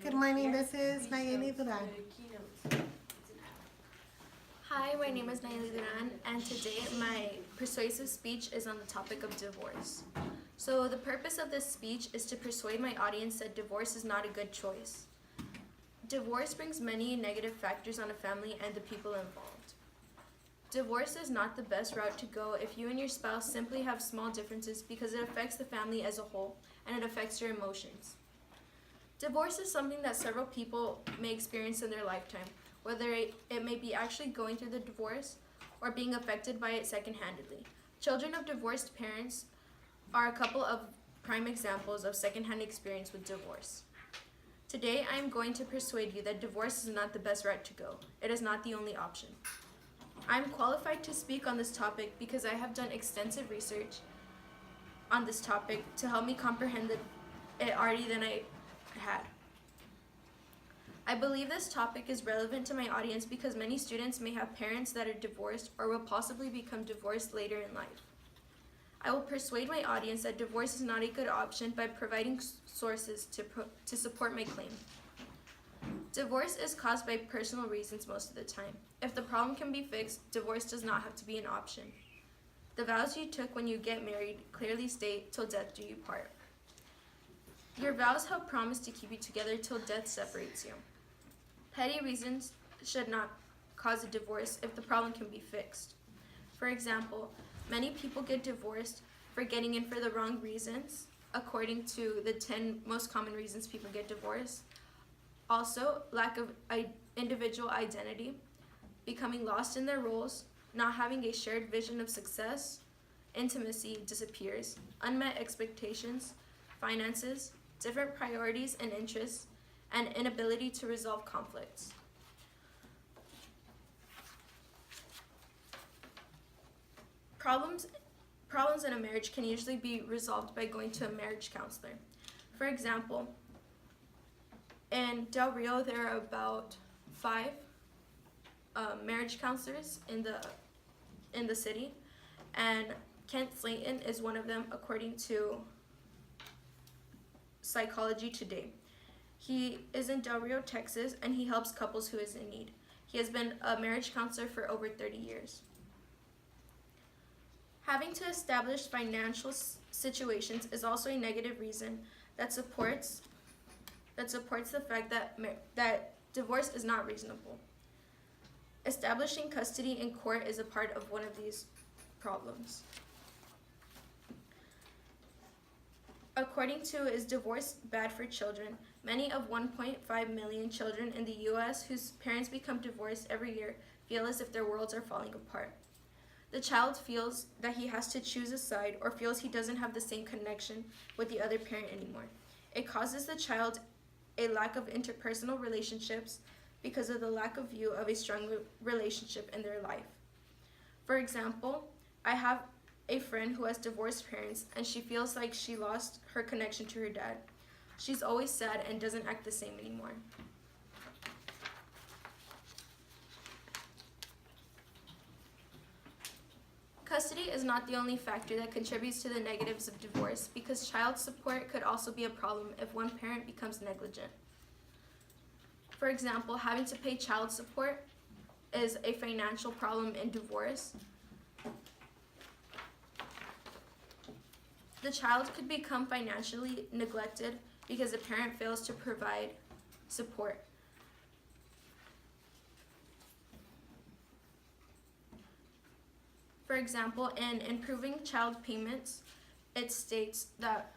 Good morning, this is Nayeli Duran. Hi, my name is Nayeli Duran, and today my persuasive speech is on the topic of divorce. So the purpose of this speech is to persuade my audience that divorce is not a good choice. Divorce brings many negative factors on a family and the people involved. Divorce is not the best route to go if you and your spouse simply have small differences because it affects the family as a whole and it affects your emotions. Divorce is something that several people may experience in their lifetime, whether it may be actually going through the divorce or being affected by it second-handedly. Children of divorced parents are a couple of prime examples of second-hand experience with divorce. Today, I am going to persuade you that divorce is not the best route to go. It is not the only option. I am qualified to speak on this topic because I have done extensive research on this topic to help me comprehend it already than I had. I believe this topic is relevant to my audience because many students may have parents that are divorced or will possibly become divorced later in life. I will persuade my audience that divorce is not a good option by providing sources to support my claim. Divorce is caused by personal reasons most of the time. If the problem can be fixed, divorce does not have to be an option. The vows you took when you get married clearly state, "Till death do you part." Your vows have promised to keep you together till death separates you. Petty reasons should not cause a divorce if the problem can be fixed. For example, many people get divorced for getting in for the wrong reasons, according to the 10 most common reasons people get divorced. Also, lack of individual identity, becoming lost in their roles, not having a shared vision of success, intimacy disappears, unmet expectations, finances, different priorities and interests, and inability to resolve conflicts. Problems in a marriage can usually be resolved by going to a marriage counselor. For example, in Del Rio, there are about 5 marriage counselors in the city, and Kent Slayton is one of them according to Psychology Today. He is in Del Rio, Texas, and he helps couples who is in need. He has been a marriage counselor for over 30 years. Having to establish financial situations is also a negative reason that supports the fact that divorce is not reasonable. Establishing custody in court is a part of one of these problems. According to Is Divorce Bad for Children, many of 1.5 million children in the U.S. whose parents become divorced every year feel as if their worlds are falling apart. The child feels that he has to choose a side or feels he doesn't have the same connection with the other parent anymore. It causes the child a lack of interpersonal relationships because of the lack of view of a strong relationship in their life. For example, I have a friend who has divorced parents and she feels like she lost her connection to her dad. She's always sad and doesn't act the same anymore. Custody is not the only factor that contributes to the negatives of divorce because child support could also be a problem if one parent becomes negligent. For example, having to pay child support is a financial problem in divorce. The child could become financially neglected because the parent fails to provide support. For example, in Improving Child Payments, it states that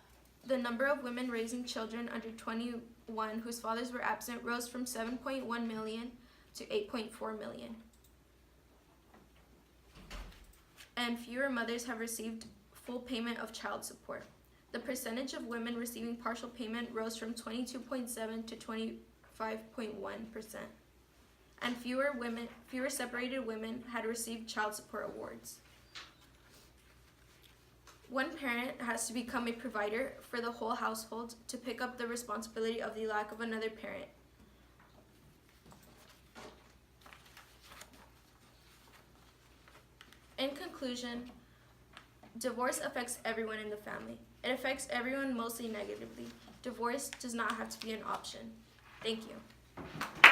the number of women raising children under 21 whose fathers were absent rose from 7.1 million to 8.4 million. And fewer mothers have received full payment of child support. The percentage of women receiving partial payment rose from 22.7 to 25.1%. And fewer separated women had received child support awards. One parent has to become a provider for the whole household to pick up the responsibility of the lack of another parent. In conclusion, divorce affects everyone in the family. It affects everyone mostly negatively. Divorce does not have to be an option. Thank you.